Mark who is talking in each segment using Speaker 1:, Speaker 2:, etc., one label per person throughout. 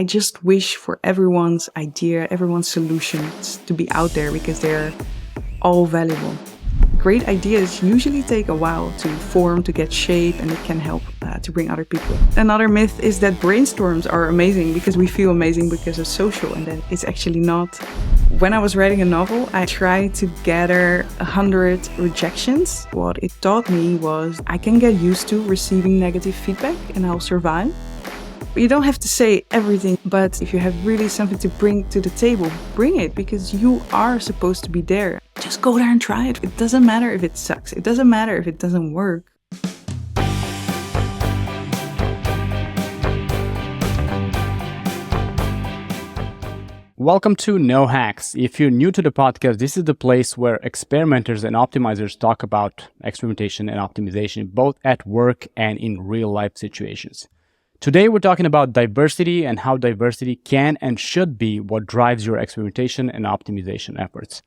Speaker 1: I just wish for everyone's idea, everyone's solutions to be out there because they're all valuable. Great ideas usually take a while to form, to get shape, and it can help to bring other people. Another myth is that brainstorms are amazing because we feel amazing because it's social, and that it's actually not. When I was writing a novel, I tried to gather 100 rejections. What it taught me was I can get used to receiving negative feedback and I'll survive. You don't have to say everything, but if you have really something to bring to the table, bring it, because you are supposed to be there. Just go there and try it. It doesn't matter if it sucks. It doesn't matter if it doesn't work.
Speaker 2: Welcome to No Hacks. If you're new to the podcast, this is the place where experimenters and optimizers talk about experimentation and optimization, both at work and in real life situations. Today, we're talking about diversity and how diversity can and should be what drives your experimentation and optimization efforts.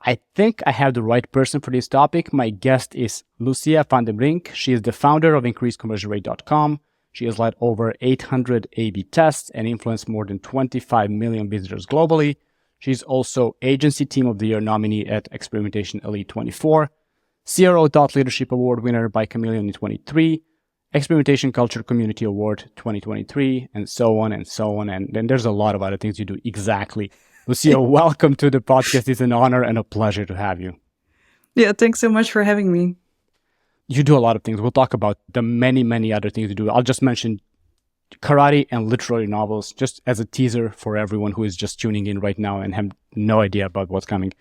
Speaker 2: I think I have the right person for this topic. My guest is Lucia van de Brink. She is the founder of increaseconversionrate.com. She has led over 800 A/B tests and influenced more than 25 million visitors globally. She's also Agency Team of the Year nominee at Experimentation Elite 24, CRO Thought Leadership Award winner by Chameleon in 23, Experimentation Culture Community Award 2023, and so on and so on. And then there's a lot of other things you do. Exactly. Lucia, welcome to the podcast. It's an honor and a pleasure to have you.
Speaker 1: Yeah, thanks so much for having me.
Speaker 2: You do a lot of things. We'll talk about the many, many other things you do. I'll just mention karate and literary novels, just as a teaser for everyone who is just tuning in right now and have no idea about what's coming.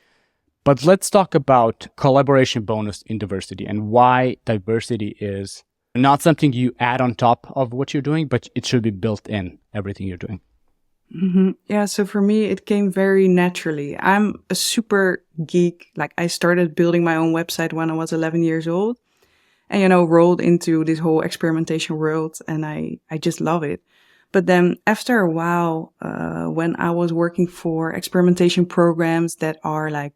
Speaker 2: But let's talk about collaboration bonus in diversity and why diversity is not something you add on top of what you're doing, but it should be built in everything you're doing.
Speaker 1: Mm-hmm. Yeah, so for me, it came very naturally. I'm a super geek. Like, I started building my own website when I was 11 years old and, rolled into this whole experimentation world, and I just love it. But then after a while, when I was working for experimentation programs that are like,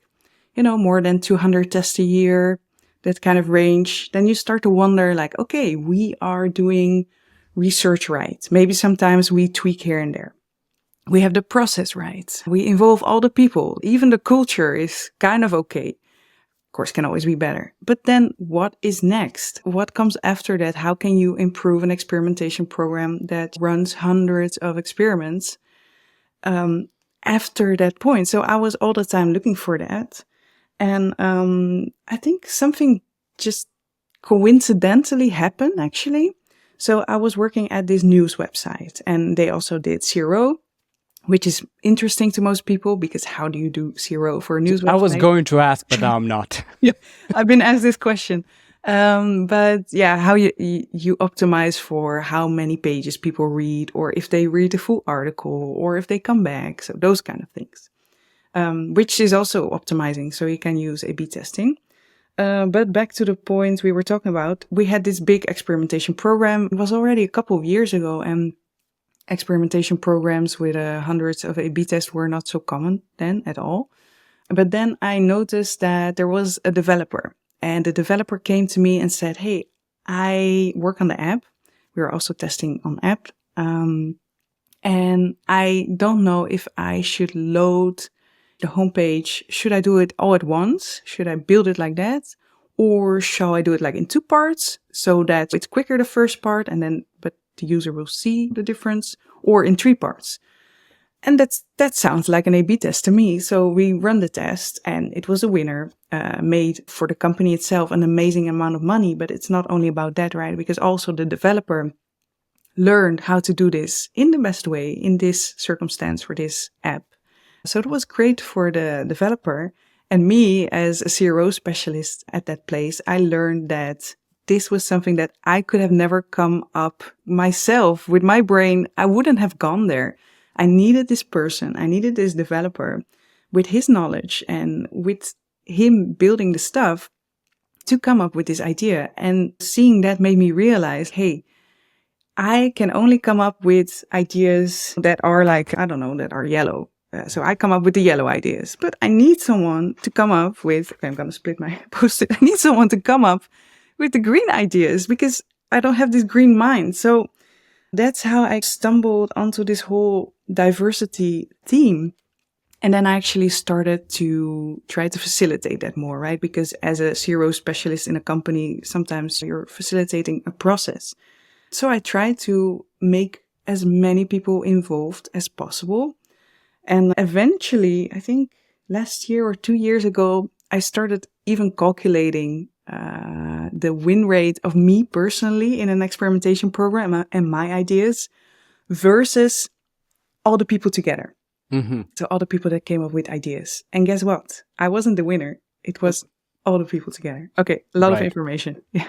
Speaker 1: more than 200 tests a year, that kind of range, then you start to wonder like, okay, we are doing research right. Maybe sometimes we tweak here and there. We have the process right. We involve all the people. Even the culture is kind of okay. Of course, can always be better. But then what is next? What comes after that? How can you improve an experimentation program that runs hundreds of experiments after that point? So I was all the time looking for that. And I think something just coincidentally happened, actually. So I was working at this news website, and they also did CRO, which is interesting to most people because how do you do CRO for a news website?
Speaker 2: I was going to ask, but now I'm not.
Speaker 1: Yeah, I've been asked this question. But yeah, how you optimize for how many pages people read, or if they read the full article, or if they come back. So those kind of things. Which is also optimizing. So you can use A/B testing. But back to the point we were talking about, we had this big experimentation program. It was already a couple of years ago, and experimentation programs with hundreds of A/B tests were not so common then at all. But then I noticed that there was a developer, and the developer came to me and said, hey, I work on the app. We are also testing on app. And I don't know if I should load the homepage. Should I do it all at once? Should I build it like that? Or shall I do it like in two parts so that it's quicker the first part but the user will see the difference, or in three parts? And that sounds like an A/B test to me. So we run the test, and it was a winner, made for the company itself an amazing amount of money. But it's not only about that, right? Because also the developer learned how to do this in the best way in this circumstance for this app. So it was great for the developer. And me, as a CRO specialist at that place, I learned that this was something that I could have never come up myself with my brain. I wouldn't have gone there. I needed this person. I needed this developer with his knowledge and with him building the stuff to come up with this idea. And seeing that made me realize, hey, I can only come up with ideas that are like, that are yellow. So I come up with the yellow ideas, but I need someone to come up with, okay, I'm going to split my post-it. I need someone to come up with the green ideas because I don't have this green mind. So That's how I stumbled onto this whole diversity theme. And then I actually started to try to facilitate that more, right? Because as a CRO specialist in a company, sometimes you're facilitating a process. So I tried to make as many people involved as possible. And eventually, I think last year or 2 years ago, I started even calculating the win rate of me personally in an experimentation program and my ideas versus all the people together.
Speaker 2: Mm-hmm.
Speaker 1: So all the people that came up with ideas. And guess what? I wasn't the winner. It was all the people together. Okay, a lot of information. Yeah.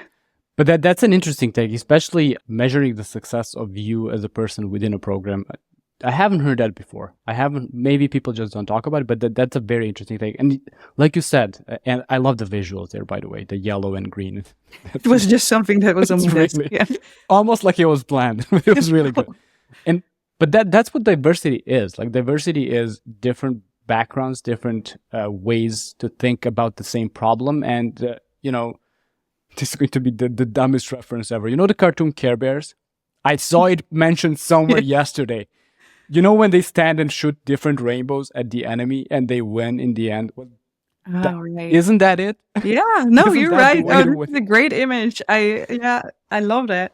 Speaker 2: But that's an interesting take, especially measuring the success of you as a person within a program. I haven't heard that before. Maybe people just don't talk about it, but that's a very interesting take. And like you said, and I love the visuals there, by the way, the yellow and green.
Speaker 1: It was just something that was on my desk.
Speaker 2: Really,
Speaker 1: yeah.
Speaker 2: Almost like it was planned. It was really good. But that's what diversity is. Like diversity is different backgrounds, different ways to think about the same problem. And, this is going to be the dumbest reference ever. You know the cartoon Care Bears? I saw it mentioned somewhere yesterday. You know when they stand and shoot different rainbows at the enemy and they win in the end?
Speaker 1: Right.
Speaker 2: Isn't that it?
Speaker 1: Yeah, no, you're right.
Speaker 2: Oh,
Speaker 1: it's a great image. I love that.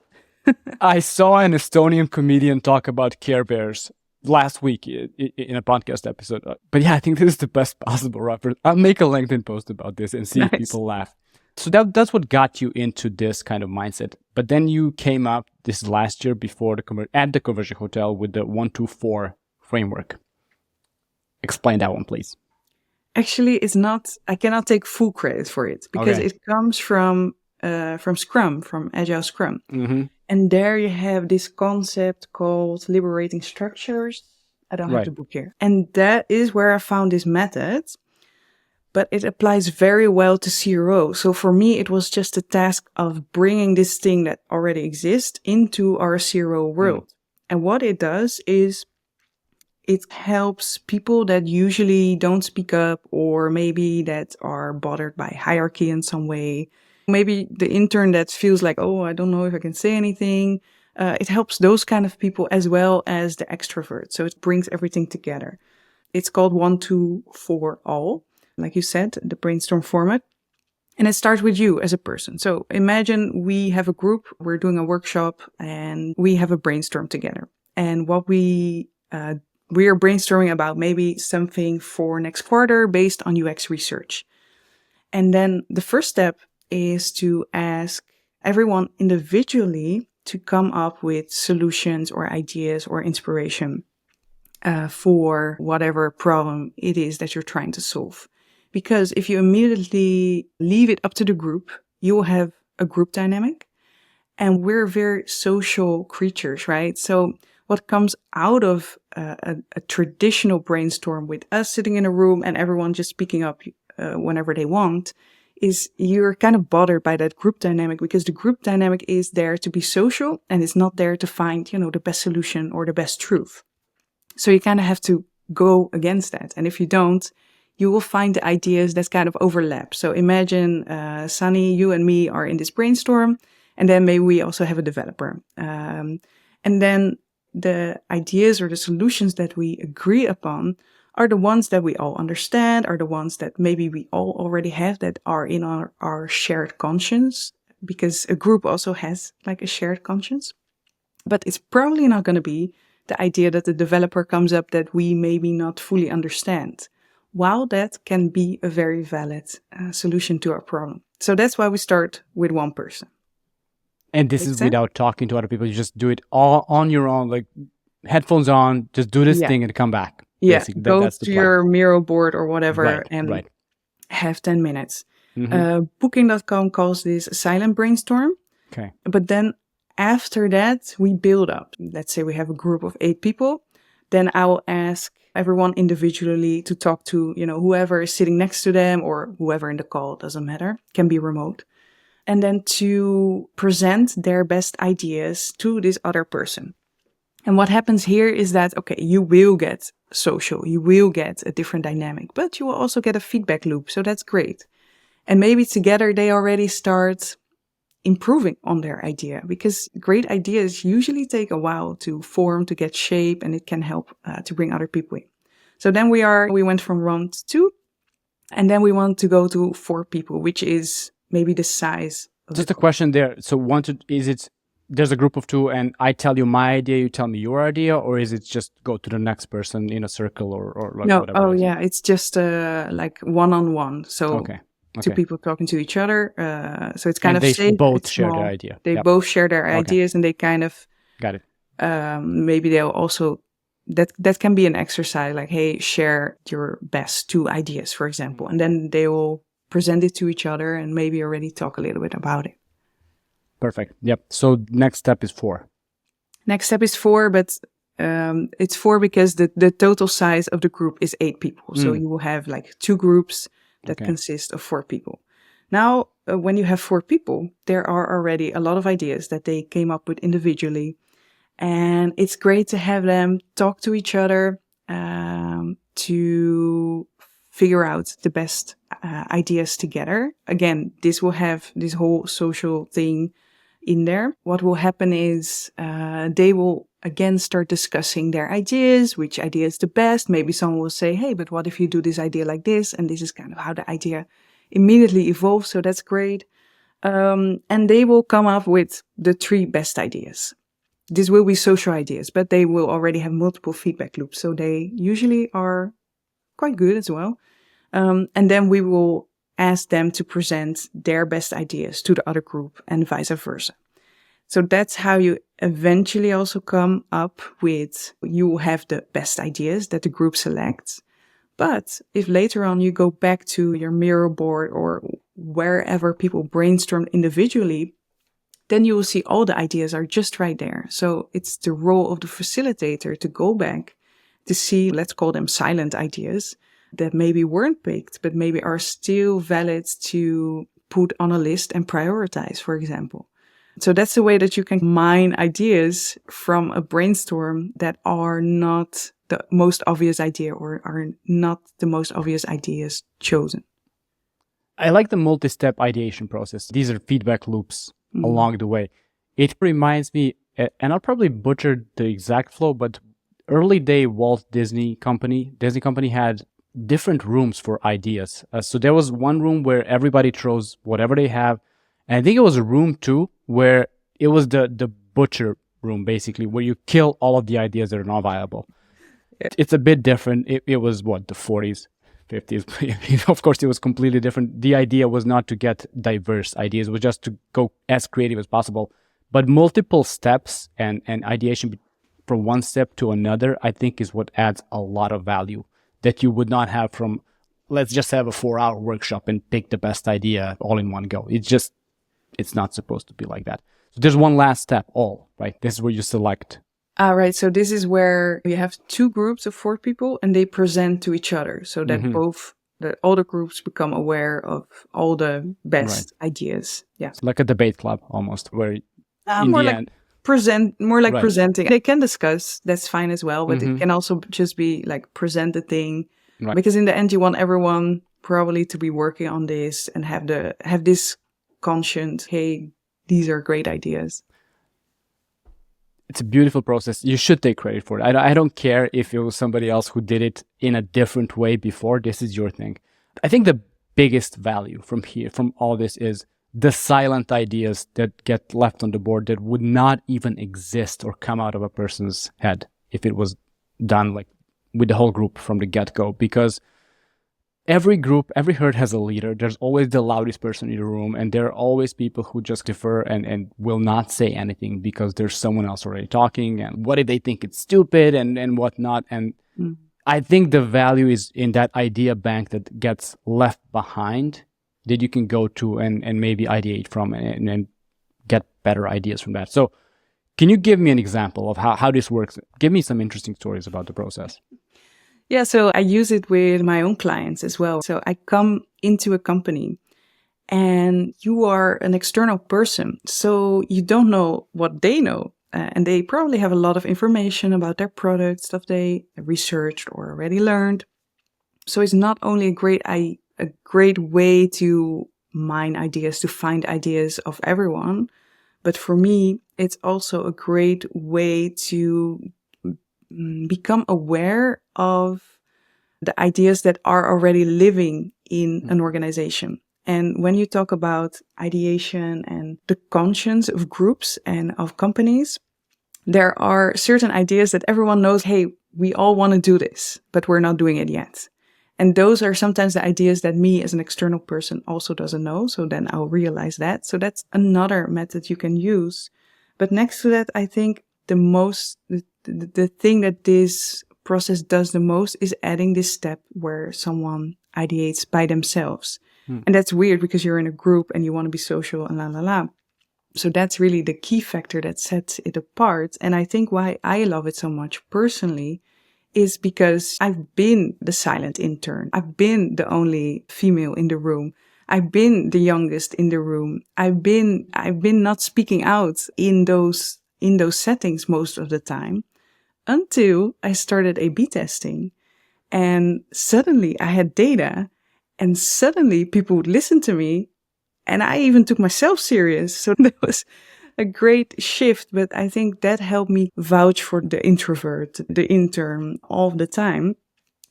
Speaker 2: I saw an Estonian comedian talk about Care Bears last week in a podcast episode. But yeah, I think this is the best possible reference. I'll make a LinkedIn post about this and see if people laugh. So that's what got you into this kind of mindset. But then you came up this last year before at the Conversion Hotel with the 1-2-4 framework. Explain that one, please.
Speaker 1: Actually, it's not. I cannot take full credit for it because it comes from Scrum, from Agile Scrum.
Speaker 2: Mm-hmm.
Speaker 1: And there you have this concept called liberating structures. I don't have the book here. And that is where I found this method. But it applies very well to CRO. So for me, it was just a task of bringing this thing that already exists into our CRO world. And what it does is it helps people that usually don't speak up or maybe that are bothered by hierarchy in some way. Maybe the intern that feels like, oh, I don't know if I can say anything. It helps those kind of people as well as the extroverts. So it brings everything together. It's called 1-2-4 all. Like you said, the brainstorm format. And it starts with you as a person. So imagine we have a group, we're doing a workshop, and we have a brainstorm together. And what we are brainstorming about maybe something for next quarter based on UX research. And then the first step is to ask everyone individually to come up with solutions or ideas or inspiration for whatever problem it is that you're trying to solve. Because if you immediately leave it up to the group, you will have a group dynamic. And we're very social creatures, right? So what comes out of a traditional brainstorm with us sitting in a room and everyone just speaking up whenever they want is you're kind of bothered by that group dynamic because the group dynamic is there to be social and it's not there to find, the best solution or the best truth. So you kind of have to go against that. And if you don't, you will find the ideas that kind of overlap. So imagine, Sunny, you and me are in this brainstorm, and then maybe we also have a developer. And then the ideas or the solutions that we agree upon are the ones that we all understand, are the ones that maybe we all already have that are in our shared conscience, because a group also has like a shared conscience. But it's probably not going to be the idea that the developer comes up that we maybe not fully understand. While that can be a very valid solution to our problem. So that's why we start with one person.
Speaker 2: And this is without talking to other people. You just do it all on your own, like headphones on, just do this thing and come back.
Speaker 1: Yeah,
Speaker 2: basically.
Speaker 1: Go
Speaker 2: that's
Speaker 1: to your Miro board or whatever and have 10 minutes.
Speaker 2: Mm-hmm.
Speaker 1: Booking.com calls this a silent brainstorm.
Speaker 2: Okay.
Speaker 1: But then after that, we build up. Let's say we have a group of 8 people. Then I will ask everyone individually to talk to, whoever is sitting next to them or whoever in the call, doesn't matter, can be remote. And then to present their best ideas to this other person. And what happens here is that, okay, you will get social, you will get a different dynamic, but you will also get a feedback loop. So that's great. And maybe together they already start improving on their idea, because great ideas usually take a while to form, to get shape, and it can help to bring other people in. So then we went from round 2, and then we want to go to 4 people, which is maybe the size of
Speaker 2: Just a question there. So there's a group of 2 and I tell you my idea, you tell me your idea, or is it just go to the next person in a circle or like
Speaker 1: No,
Speaker 2: whatever?
Speaker 1: yeah, it's just like one-on-one. So
Speaker 2: Okay.
Speaker 1: 2 people talking to each other. So it's kind
Speaker 2: And
Speaker 1: of
Speaker 2: they
Speaker 1: safe.
Speaker 2: both
Speaker 1: it's
Speaker 2: share
Speaker 1: small.
Speaker 2: their idea.
Speaker 1: They
Speaker 2: Yep.
Speaker 1: both share their
Speaker 2: Okay.
Speaker 1: ideas, and they kind of
Speaker 2: Got it.
Speaker 1: maybe they'll also that can be an exercise, like, hey, share your best 2 ideas, for example, and then they will present it to each other and maybe already talk a little bit about it.
Speaker 2: Perfect. Yep. So next step is 4.
Speaker 1: Next step is 4, but it's 4 because the total size of the group is 8 people. So you will have like 2 groups that consist of 4 people. Now, when you have 4 people, there are already a lot of ideas that they came up with individually. And it's great to have them talk to each other to figure out the best ideas together. Again, this will have this whole social thing in there. What will happen is they will again start discussing their ideas, which idea is the best. Maybe someone will say, hey, but what if you do this idea like this? And this is kind of how the idea immediately evolves. So that's great. And they will come up with the 3 best ideas. This will be social ideas, but they will already have multiple feedback loops. So they usually are quite good as well. And then we will ask them to present their best ideas to the other group and vice versa. So that's how you eventually also come up with, you will have the best ideas that the group selects. But if later on you go back to your Miro board or wherever people brainstorm individually, then you will see all the ideas are just right there. So it's the role of the facilitator to go back to see, let's call them silent ideas, that maybe weren't picked, but maybe are still valid to put on a list and prioritize, for example. So that's the way that you can mine ideas from a brainstorm that are not the most obvious idea or are not the most obvious ideas chosen.
Speaker 2: I like the multi-step ideation process. These are feedback loops along the way. It reminds me, and I'll probably butcher the exact flow, but early day Walt Disney Company had different rooms for ideas. So there was one room where everybody throws whatever they have. And I think it was a room 2 where it was the butcher room, basically, where you kill all of the ideas that are not viable. Yeah. It's a bit different. It was what, the 40s, 50s. Of course, it was completely different. The idea was not to get diverse ideas. It was just to go as creative as possible. But multiple steps and ideation from one step to another, I think, is what adds a lot of value that you would not have from, let's just have a 4-hour workshop and pick the best idea all in one go. It's not supposed to be like that. So there's one last step, right? This is where you select.
Speaker 1: Right. So this is where you have 2 groups of 4 people and they present to each other so that all the groups become aware of all the best ideas. Yeah.
Speaker 2: It's like a debate club almost, where
Speaker 1: presenting. They can discuss, that's fine as well, but it can also just be like present the thing. Right. Because in the end you want everyone probably to be working on this and have this conscience, hey, these are great ideas.
Speaker 2: It's a beautiful process. You should take credit for it. I don't care if it was somebody else who did it in a different way before. This is your thing. I think the biggest value from all this is the silent ideas that get left on the board that would not even exist or come out of a person's head if it was done like with the whole group from the get-go. Because every group, every herd has a leader. There's always the loudest person in the room, and there are always people who just defer and will not say anything because there's someone else already talking. And what if they think it's stupid and whatnot? And I think the value is in that idea bank that gets left behind that you can go to and maybe ideate from and get better ideas from that. So can you give me an example of how this works? Give me some interesting stories about the process.
Speaker 1: Yeah, so I use it with my own clients as well. So I come into a company and you are an external person. So you don't know what they know. And they probably have a lot of information about their product, stuff they researched or already learned. So it's not only a great way to mine ideas, to find ideas of everyone. But for me, it's also a great way to become aware of the ideas that are already living in an organization. And when you talk about ideation and the conscience of groups and of companies, there are certain ideas that everyone knows, hey, we all want to do this, but we're not doing it yet. And those are sometimes the ideas that me as an external person also doesn't know. So then I'll realize that. So that's another method you can use. But next to that, I think the thing that this process does the most is adding this step where someone ideates by themselves. And that's weird because you're in a group and you want to be social and la la la. So that's really the key factor that sets it apart. And I think why I love it so much personally is because I've been the silent intern. I've been the only female in the room. I've been the youngest in the room. I've been not speaking out in those settings most of the time until I started A/B testing. And suddenly I had data and suddenly people would listen to me and I even took myself serious. So that was a great shift, but I think that helped me vouch for the introvert, the intern all the time.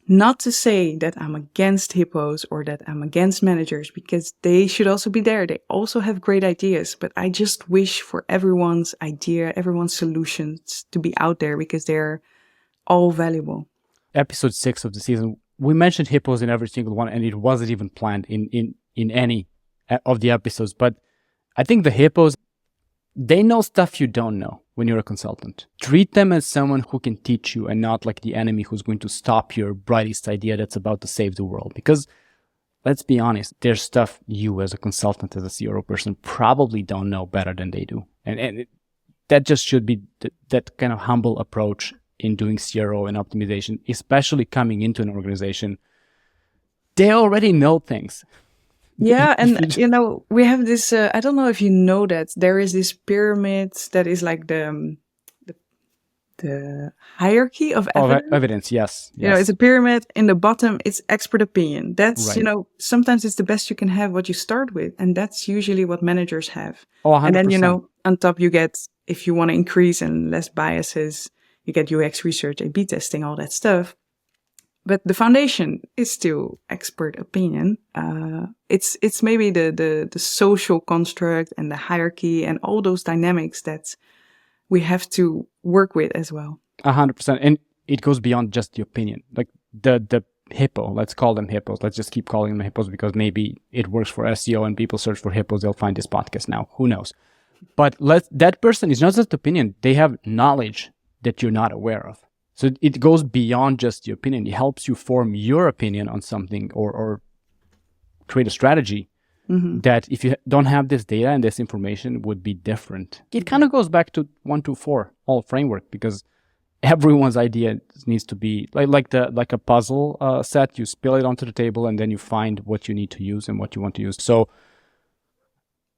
Speaker 1: Not to say that I'm against hippos or that I'm against managers, because they should also be there. They also have great ideas, but I just wish for everyone's idea, everyone's solutions to be out there because they're all valuable.
Speaker 2: Episode 6 of the season, we mentioned hippos in every single one, and it wasn't even planned in any of the episodes. But I think the hippos, they know stuff you don't know when you're a consultant. Treat them as someone who can teach you and not like the enemy who's going to stop your brightest idea that's about to save the world. Because let's be honest, there's stuff you as a consultant, as a CRO person, probably don't know better than they do. And that just should be that kind of humble approach in doing CRO and optimization, especially coming into an organization. They already know things.
Speaker 1: Yeah, and we have this, I don't know if you know that, there is this pyramid that is like the hierarchy of evidence.
Speaker 2: Yes.
Speaker 1: It's a pyramid. In the bottom, it's expert opinion. That's,
Speaker 2: right.
Speaker 1: Sometimes it's the best you can have what you start with. And that's usually what managers have.
Speaker 2: 100%.
Speaker 1: And then, on top you get, if you want to increase and less biases, you get UX research, A/B testing, all that stuff. But the foundation is still expert opinion. It's maybe the social construct and the hierarchy and all those dynamics that we have to work with as well.
Speaker 2: 100%. And it goes beyond just the opinion. Like the hippo, let's call them hippos. Let's just keep calling them hippos because maybe it works for SEO and people search for hippos. They'll find this podcast now. Who knows? But that person is not just opinion. They have knowledge that you're not aware of. So it goes beyond just the opinion. It helps you form your opinion on something or create a strategy that if you don't have this data and this information would be different. It kind of goes back to 1-2-4 all framework because everyone's idea needs to be like a puzzle set. You spill it onto the table and then you find what you need to use and what you want to use. So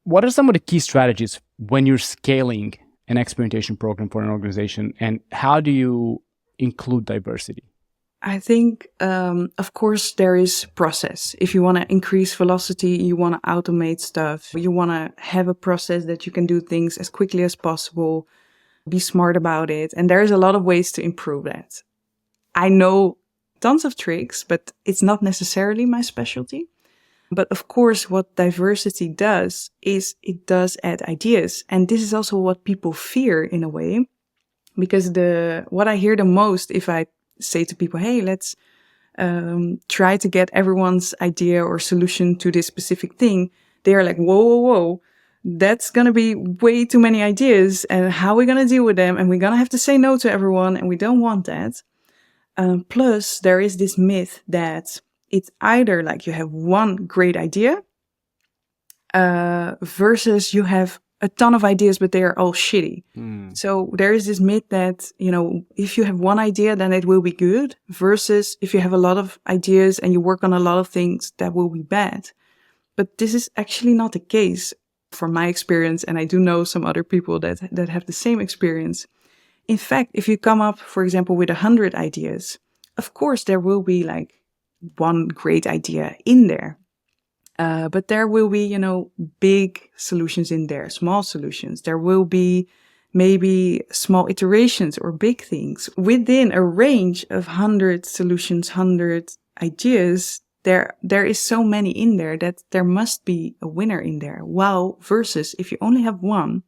Speaker 2: what are some of the key strategies when you're scaling an experimentation program for an organization, and how do you include diversity?
Speaker 1: I think, of course, there is process. If you want to increase velocity, you want to automate stuff, you want to have a process that you can do things as quickly as possible, be smart about it. And there's a lot of ways to improve that. I know tons of tricks, but it's not necessarily my specialty. But of course, what diversity does is it does add ideas. And this is also what people fear in a way, because what I hear the most if I say to people, hey, let's try to get everyone's idea or solution to this specific thing, they are like, whoa, that's going to be way too many ideas. And how are we going to deal with them? And we're going to have to say no to everyone. And we don't want that. Plus, there is this myth that it's either like you have one great idea versus you have a ton of ideas, but they are all shitty. So there is this myth that, if you have one idea, then it will be good versus if you have a lot of ideas and you work on a lot of things, that will be bad. But this is actually not the case from my experience. And I do know some other people that have the same experience. In fact, if you come up, for example, with 100 ideas, of course, there will be like one great idea in there. But there will be, big solutions in there, small solutions. There will be maybe small iterations or big things within a range of 100 solutions, 100 ideas. There is so many in there that there must be a winner in there. While versus if you only have one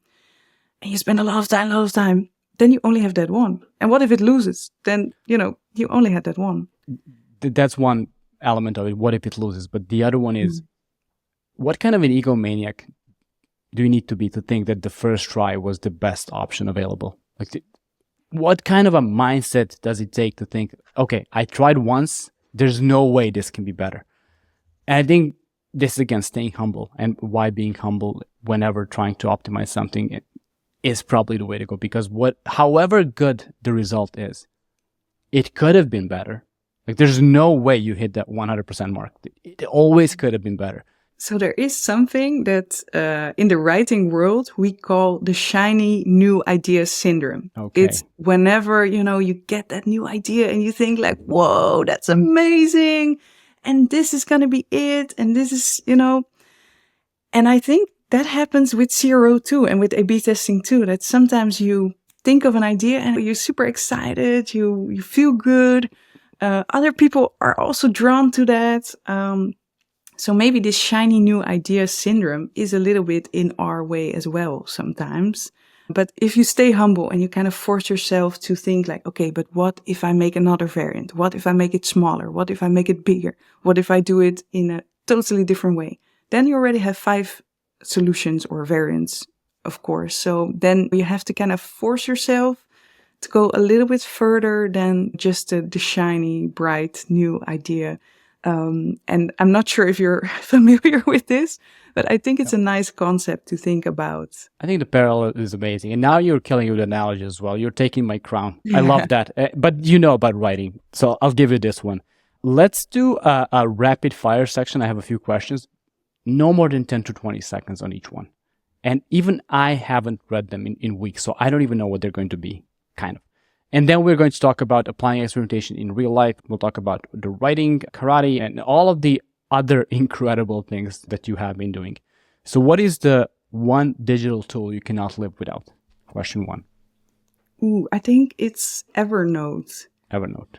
Speaker 1: and you spend a lot of time, then you only have that one. And what if it loses? Then, you only had that one.
Speaker 2: That's one element of it. What if it loses? But the other one is, what kind of an egomaniac do you need to be to think that the first try was the best option available? Like, what kind of a mindset does it take to think, okay, I tried once, there's no way this can be better? And I think this is, again, staying humble, and why being humble whenever trying to optimize something is probably the way to go, because however good the result is, it could have been better. Like, there's no way you hit that 100% mark. It always could have been better.
Speaker 1: So there is something that in the writing world we call the shiny new idea syndrome.
Speaker 2: Okay.
Speaker 1: It's whenever, you get that new idea and you think like, whoa, that's amazing. And this is going to be it. And this is, and I think that happens with CRO too, and with A/B testing too, that sometimes you think of an idea and you're super excited. You feel good. Other people are also drawn to that. So maybe this shiny new idea syndrome is a little bit in our way as well sometimes. But if you stay humble and you kind of force yourself to think like, okay, but what if I make another variant? What if I make it smaller? What if I make it bigger? What if I do it in a totally different way? Then you already have 5 solutions or variants, of course. So then you have to kind of force yourself to go a little bit further than just the shiny, bright, new idea. And I'm not sure if you're familiar with this, but I think it's a nice concept to think about.
Speaker 2: I think the parallel is amazing. And now you're killing with analogy as well. You're taking my crown. I love that. But you know about writing, so I'll give you this one. Let's do a rapid fire section. I have a few questions. No more than 10 to 20 seconds on each one. And even I haven't read them in weeks, so I don't even know what they're going to be, kind of. And then we're going to talk about applying experimentation in real life. We'll talk about the writing, karate, and all of the other incredible things that you have been doing. So what is the one digital tool you cannot live without? Question 1.
Speaker 1: Ooh, I think it's Evernote.
Speaker 2: Evernote.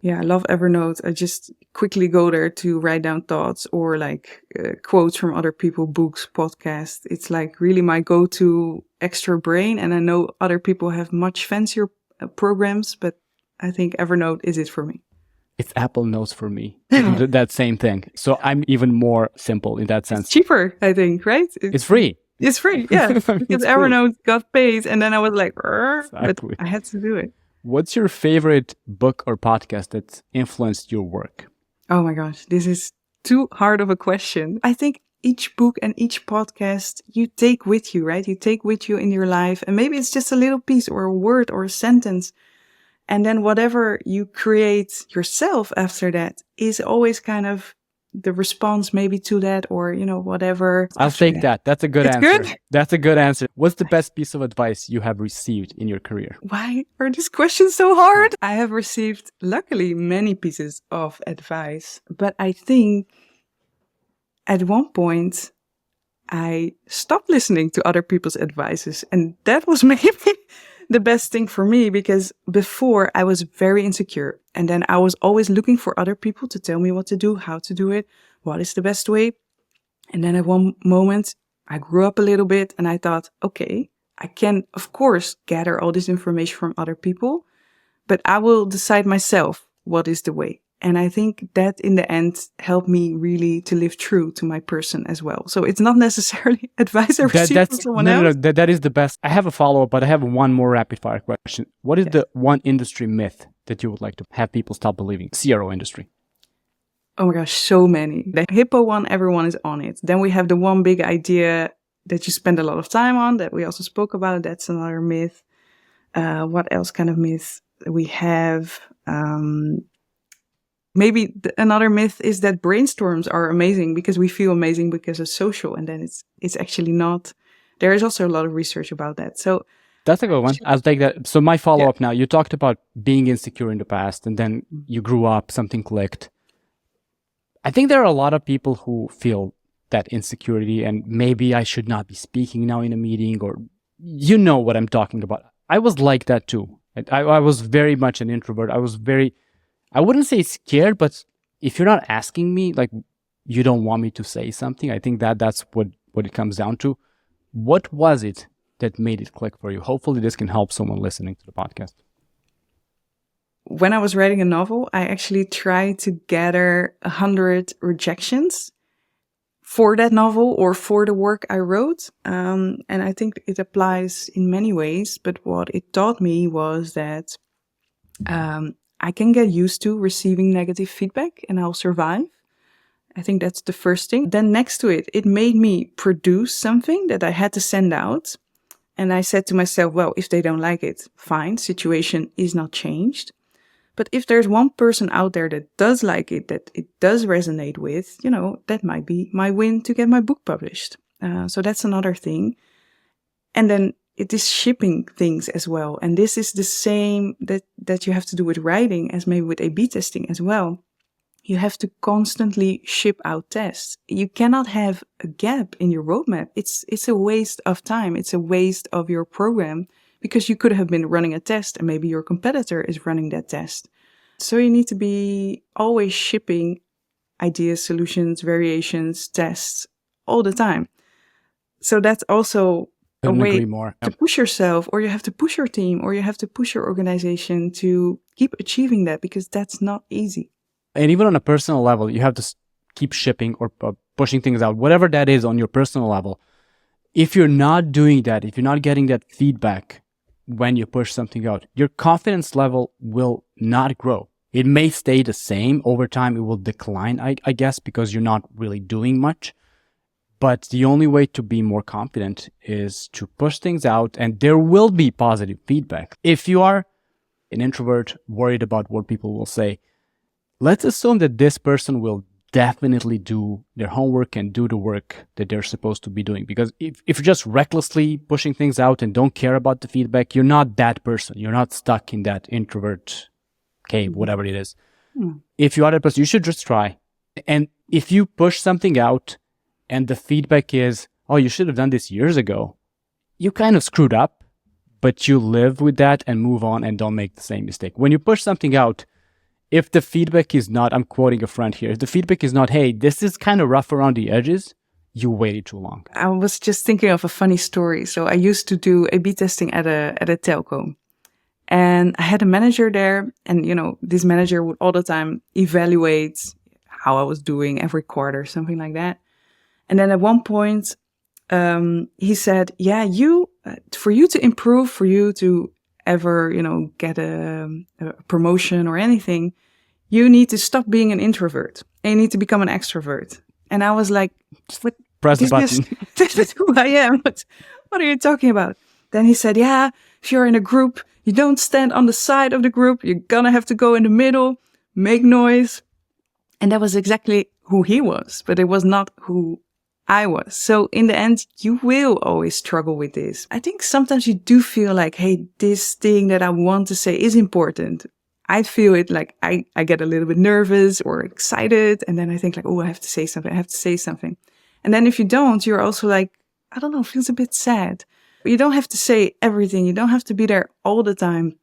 Speaker 1: Yeah, I love Evernote. I just quickly go there to write down thoughts or like quotes from other people, books, podcasts. It's like really my go-to extra brain. And I know other people have much fancier programs, but I think Evernote is it for me.
Speaker 2: It's Apple Notes for me. That same thing. So I'm even more simple in that sense.
Speaker 1: It's cheaper, I think, right?
Speaker 2: It's free.
Speaker 1: It's free, yeah. Because Evernote got paid, and then I was like,
Speaker 2: exactly.
Speaker 1: But I had to do it.
Speaker 2: What's your favorite book or podcast that influenced your work?
Speaker 1: Oh my gosh, this is too hard of a question. I think each book and each podcast you take with you, right? You take with you in your life. And maybe it's just a little piece or a word or a sentence. And then whatever you create yourself after that is always kind of the response maybe to that or, whatever.
Speaker 2: I'll take that. That's a good answer.
Speaker 1: Good?
Speaker 2: That's a good answer. What's the best piece of advice you have received in your career?
Speaker 1: Why are these questions so hard? I have received, luckily, many pieces of advice. But I think at one point, I stopped listening to other people's advices. And that was maybe the best thing for me because before I was very insecure. And then I was always looking for other people to tell me what to do, how to do it, what is the best way. And then at one moment, I grew up a little bit and I thought, okay, I can, of course, gather all this information from other people, but I will decide myself what is the way. And I think that in the end helped me really to live true to my person as well. So it's not necessarily advice I received from someone else.
Speaker 2: No, that is the best. I have a follow-up, but I have one more rapid fire question. What is the one industry myth that you would like to have people stop believing? CRO industry.
Speaker 1: Oh my gosh, so many. The hippo one, everyone is on it. Then we have the one big idea that you spend a lot of time on that we also spoke about. That's another myth. What else kind of myth we have? Maybe another myth is that brainstorms are amazing because we feel amazing because it's social, and then it's actually not. There is also a lot of research about that. So
Speaker 2: that's a good one. I'll take that. So my follow-up now, you talked about being insecure in the past, and then you grew up, something clicked. I think there are a lot of people who feel that insecurity and maybe I should not be speaking now in a meeting, or you know what I'm talking about. I was like that too. I was very much an introvert. I wouldn't say scared, but if you're not asking me, like you don't want me to say something, I think that's what it comes down to. What was it that made it click for you? Hopefully this can help someone listening to the podcast.
Speaker 1: When I was writing a novel, I actually tried to gather 100 rejections for that novel or for the work I wrote. And I think it applies in many ways. But what it taught me was that I can get used to receiving negative feedback and I'll survive. I think that's the first thing. Then next to it, it made me produce something that I had to send out. And I said to myself, well, if they don't like it, fine, situation is not changed. But if there's one person out there that does like it, that it does resonate with, that might be my win to get my book published. So that's another thing. And then it is shipping things as well. And this is the same that you have to do with writing as maybe with A/B testing as well. You have to constantly ship out tests. You cannot have a gap in your roadmap. It's a waste of time. It's a waste of your program because you could have been running a test and maybe your competitor is running that test. So you need to be always shipping ideas, solutions, variations, tests all the time. So that's also a way to push yourself, or you have to push your team, or you have to push your organization to keep achieving that because that's not easy.
Speaker 2: And even on a personal level, you have to keep shipping or pushing things out, whatever that is on your personal level. If you're not doing that, if you're not getting that feedback when you push something out, your confidence level will not grow. It may stay the same over time. It will decline, I guess, because you're not really doing much. But the only way to be more confident is to push things out, and there will be positive feedback. If you are an introvert worried about what people will say, let's assume that this person will definitely do their homework and do the work that they're supposed to be doing. Because if you're just recklessly pushing things out and don't care about the feedback, you're not that person. You're not stuck in that introvert cave, whatever it is. If you are that person, you should just try. And if you push something out and the feedback is, oh, you should have done this years ago, you kind of screwed up, but you live with that and move on and don't make the same mistake. When you push something out, if the feedback is not, I'm quoting a friend here, if the feedback is not, hey, this is kind of rough around the edges, you waited too long.
Speaker 1: I was just thinking of a funny story. So I used to do A/B testing at a telco. And I had a manager there. And, this manager would all the time evaluate how I was doing every quarter, something like that. And then at one point, he said, yeah, for you to improve, for you to ever, get a promotion or anything, you need to stop being an introvert and you need to become an extrovert. And I was like, what?
Speaker 2: Press the button.
Speaker 1: This is who I am. What are you talking about? Then he said, yeah, if you're in a group, you don't stand on the side of the group. You're gonna have to go in the middle, make noise. And that was exactly who he was, but it was not who I was. So in the end, you will always struggle with this. I think sometimes you do feel like, hey, this thing that I want to say is important. I feel it like I get a little bit nervous or excited. And then I think like, oh, I have to say something. I have to say something. And then if you don't, you're also like, I don't know, feels a bit sad. You don't have to say everything. You don't have to be there all the time.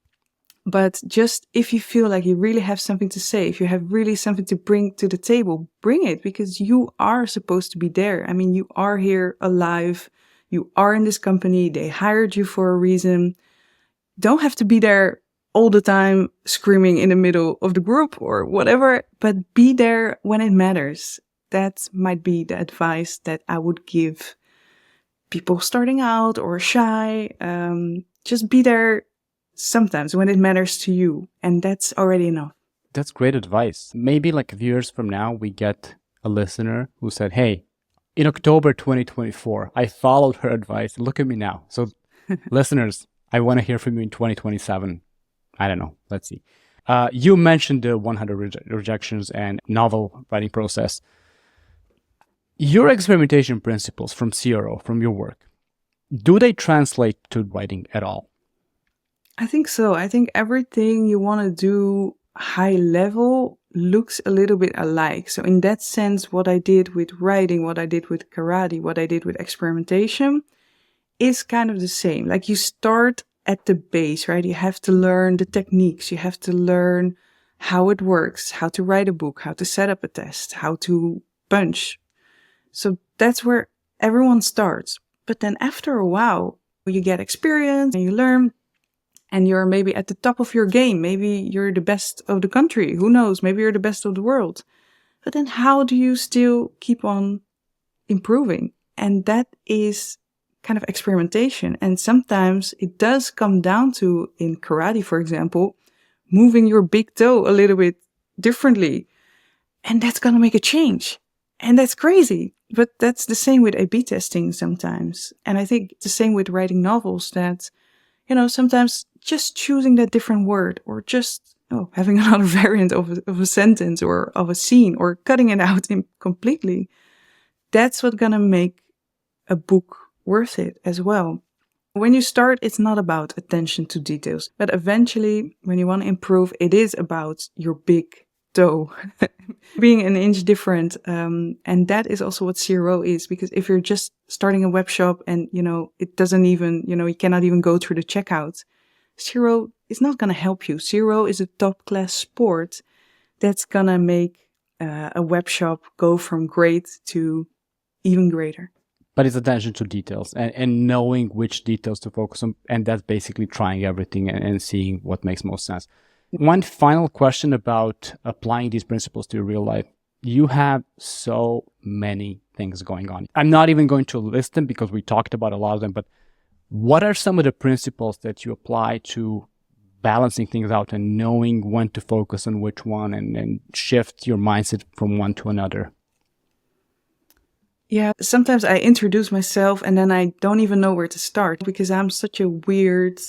Speaker 1: But just if you feel like you really have something to say, if you have really something to bring to the table, bring it, because you are supposed to be there. I mean, you are here alive. You are in this company. They hired you for a reason. Don't have to be there all the time screaming in the middle of the group or whatever, but be there when it matters. That might be the advice that I would give people starting out or shy. Just be there sometimes when it matters to you, and that's already enough.
Speaker 2: That's great advice. Maybe like a few years from now, we get a listener who said, hey, in October 2024, I followed her advice. Look at me now. So listeners, I want to hear from you in 2027. I don't know. Let's see. You mentioned the 100 rejections and novel writing process. Your experimentation principles from CRO, from your work, do they translate to writing at all?
Speaker 1: I think so. I think everything you want to do high level, looks a little bit alike. So in that sense, what I did with writing, what I did with karate, what I did with experimentation is kind of the same. Like you start at the base, right? You have to learn the techniques. You have to learn how it works, how to write a book, how to set up a test, how to punch. So that's where everyone starts. But then after a while, you get experience and you learn, and you're maybe at the top of your game. Maybe you're the best of the country. Who knows? Maybe you're the best of the world. But then how do you still keep on improving? And that is kind of experimentation. And sometimes it does come down to, in karate, for example, moving your big toe a little bit differently. And that's going to make a change. And that's crazy. But that's the same with A/B testing sometimes. And I think it's the same with writing novels, that, sometimes just choosing that different word, or just having another variant of a sentence or of a scene, or cutting it out completely. That's what's going to make a book worth it as well. When you start, it's not about attention to details, but eventually when you want to improve, it is about your big toe being an inch different. And that is also what CRO is, because if you're just starting a web shop and, it doesn't even, you cannot even go through the checkout, CRO is not going to help you. CRO is a top class sport that's going to make a web shop go from great to even greater.
Speaker 2: But it's attention to details and knowing which details to focus on. And that's basically trying everything and seeing what makes most sense. One final question about applying these principles to your real life. You have so many things going on. I'm not even going to list them because we talked about a lot of them, but what are some of the principles that you apply to balancing things out and knowing when to focus on which one and shift your mindset from one to another?
Speaker 1: Yeah, sometimes I introduce myself and then I don't even know where to start, because I'm such a weird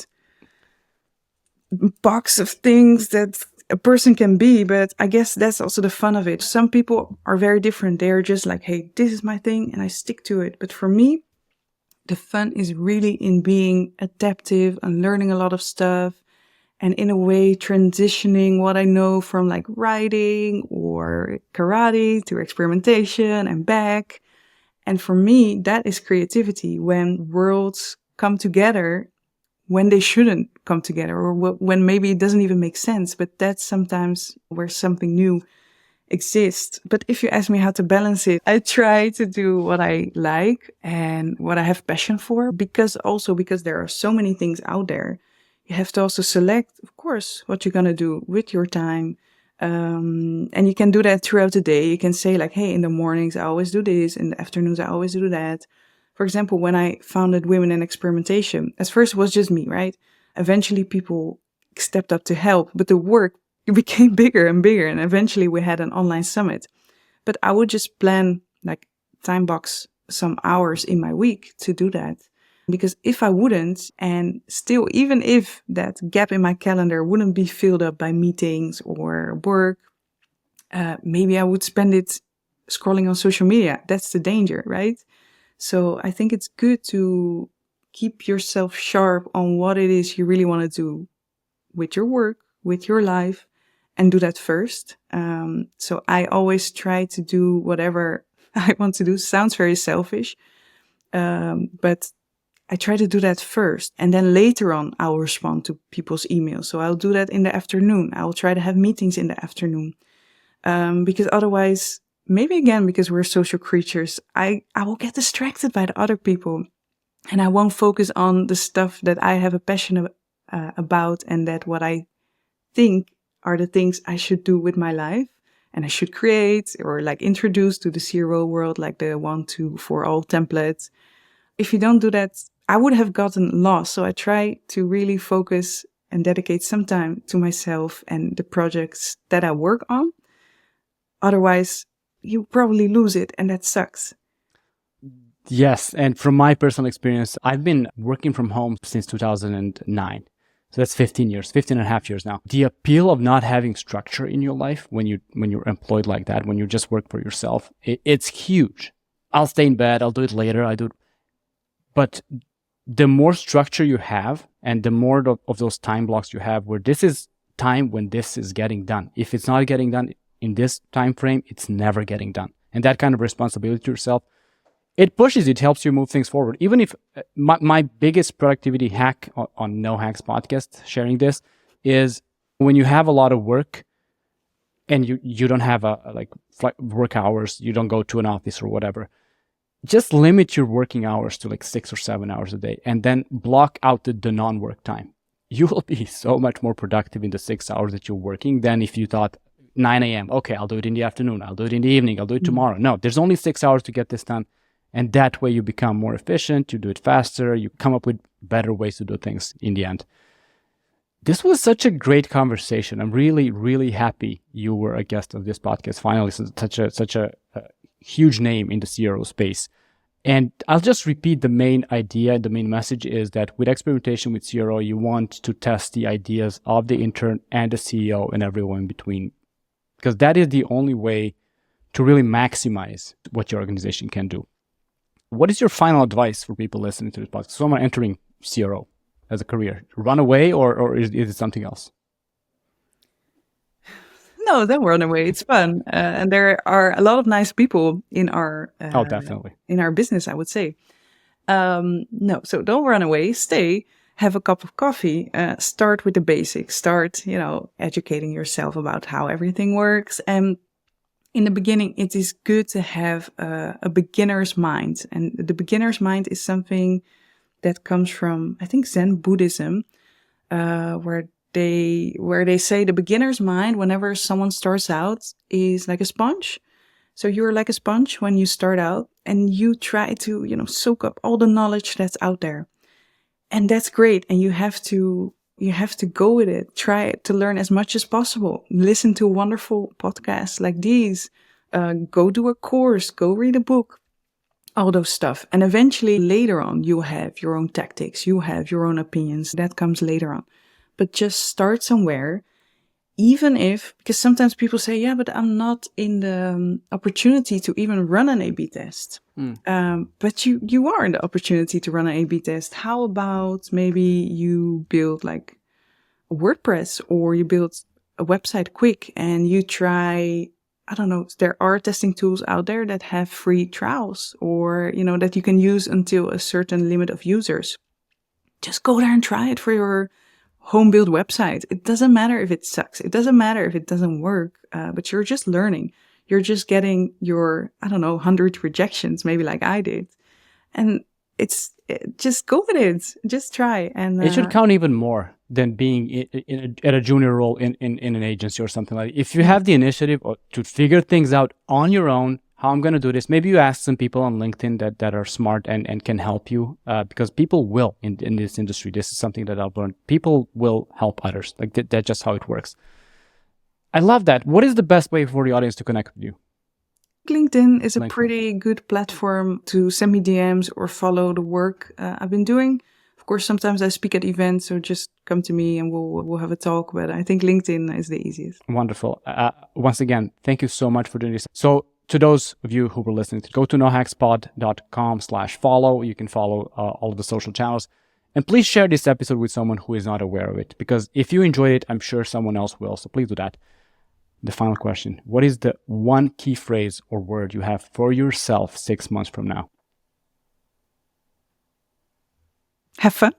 Speaker 1: box of things that a person can be. But I guess that's also the fun of it. Some people are very different. They're just like, hey, this is my thing and I stick to it. But for me, the fun is really in being adaptive and learning a lot of stuff, and in a way transitioning what I know from like writing or karate to experimentation and back. And for me, that is creativity, when worlds come together when they shouldn't come together, or when maybe it doesn't even make sense. But that's sometimes where something new exists. But if you ask me how to balance it, I try to do what I like and what I have passion for, because there are so many things out there. You have to also select, of course, what you're going to do with your time. And you can do that throughout the day. You can say like, hey, in the mornings, I always do this. In the afternoons, I always do that. For example, when I founded Women in Experimentation, at first it was just me, right? Eventually people stepped up to help, but the work became bigger and bigger. And eventually we had an online summit. But I would just plan, like, time box some hours in my week to do that. Because if I wouldn't, and still, even if that gap in my calendar wouldn't be filled up by meetings or work, maybe I would spend it scrolling on social media. That's the danger, right? So I think it's good to keep yourself sharp on what it is you really want to do with your work, with your life, and do that first. So I always try to do whatever I want to do. Sounds very selfish, but I try to do that first, and then later on, I'll respond to people's emails. So I'll do that in the afternoon. I will try to have meetings in the afternoon, because otherwise, maybe again, because we're social creatures, I will get distracted by the other people, and I won't focus on the stuff that I have a passion about, and that what I think are the things I should do with my life, and I should create or like introduce to the CRO world, like the 1, 2, for all templates. If you don't do that, I would have gotten lost. So I try to really focus and dedicate some time to myself and the projects that I work on. Otherwise, you probably lose it, and that sucks.
Speaker 2: Yes. And from my personal experience, I've been working from home since 2009. So that's 15 and a half years now. The appeal of not having structure in your life when you're employed like that, when you just work for yourself, it's huge. I'll stay in bed. I'll do it later. But the more structure you have, and the more of those time blocks you have where this is time when this is getting done. If it's not getting done, in this time frame, it's never getting done. And that kind of responsibility to yourself, it pushes, it helps you move things forward. Even if my biggest productivity hack on No Hacks podcast, sharing this, is when you have a lot of work and you don't have work hours, you don't go to an office or whatever, just limit your working hours to like 6 or 7 hours a day, and then block out the non-work time. You will be so much more productive in the 6 hours that you're working than if you thought 9 a.m. Okay, I'll do it in the afternoon. I'll do it in the evening. I'll do it tomorrow. No, there's only 6 hours to get this done. And that way you become more efficient. You do it faster. You come up with better ways to do things in the end. This was such a great conversation. I'm really, really happy you were a guest of this podcast. Finally, such a huge name in the CRO space. And I'll just repeat the main idea. The main message is that with experimentation with CRO, you want to test the ideas of the intern and the CEO and everyone in between, because that is the only way to really maximize what your organization can do. What is your final advice for people listening to this podcast? Someone entering CRO as a career, run away, or is it something else?
Speaker 1: No, don't run away. It's fun. And there are a lot of nice people in our
Speaker 2: definitely
Speaker 1: in our business, I would say. No, so don't run away. Stay, have a cup of coffee, start with the basics, start, educating yourself about how everything works. And in the beginning, it is good to have a beginner's mind. And the beginner's mind is something that comes from, I think, Zen Buddhism, where they say the beginner's mind, whenever someone starts out, is like a sponge. So you're like a sponge when you start out, and you try to, soak up all the knowledge that's out there. And that's great. And you have to go with it. Try it to learn as much as possible. Listen to wonderful podcasts like these. Go do a course, go read a book, all those stuff. And eventually later on, you have your own tactics. You have your own opinions. That comes later on. But just start somewhere, because sometimes people say, yeah, but I'm not in the opportunity to even run an A/B test. But you are in the opportunity to run an A/B test. How about maybe you build like a WordPress, or you build a website quick and you try, I don't know, there are testing tools out there that have free trials, or, that you can use until a certain limit of users. Just go there and try it for your home build website. It doesn't matter if it sucks. It doesn't matter if it doesn't work, but you're just learning. You're just getting your, 100 rejections, maybe like I did. And just go with it. Just try. And
Speaker 2: it should count even more than being at a junior role in an agency or something like that. If you have the initiative to figure things out on your own, how I'm going to do this, maybe you ask some people on LinkedIn that are smart and can help you, because people will in this industry. This is something that I've learned. People will help others. Like that's just how it works. I love that. What is the best way for the audience to connect with you?
Speaker 1: LinkedIn is a pretty good platform to send me DMs or follow the work I've been doing. Of course, sometimes I speak at events, so just come to me and we'll have a talk. But I think LinkedIn is the easiest.
Speaker 2: Wonderful. Once again, thank you so much for doing this. So to those of you who were listening, go to nohackspod.com/follow. You can follow all of the social channels. And please share this episode with someone who is not aware of it, because if you enjoyed it, I'm sure someone else will. So please do that. The final question: what is the one key phrase or word you have for yourself 6 months from now?
Speaker 1: Have fun.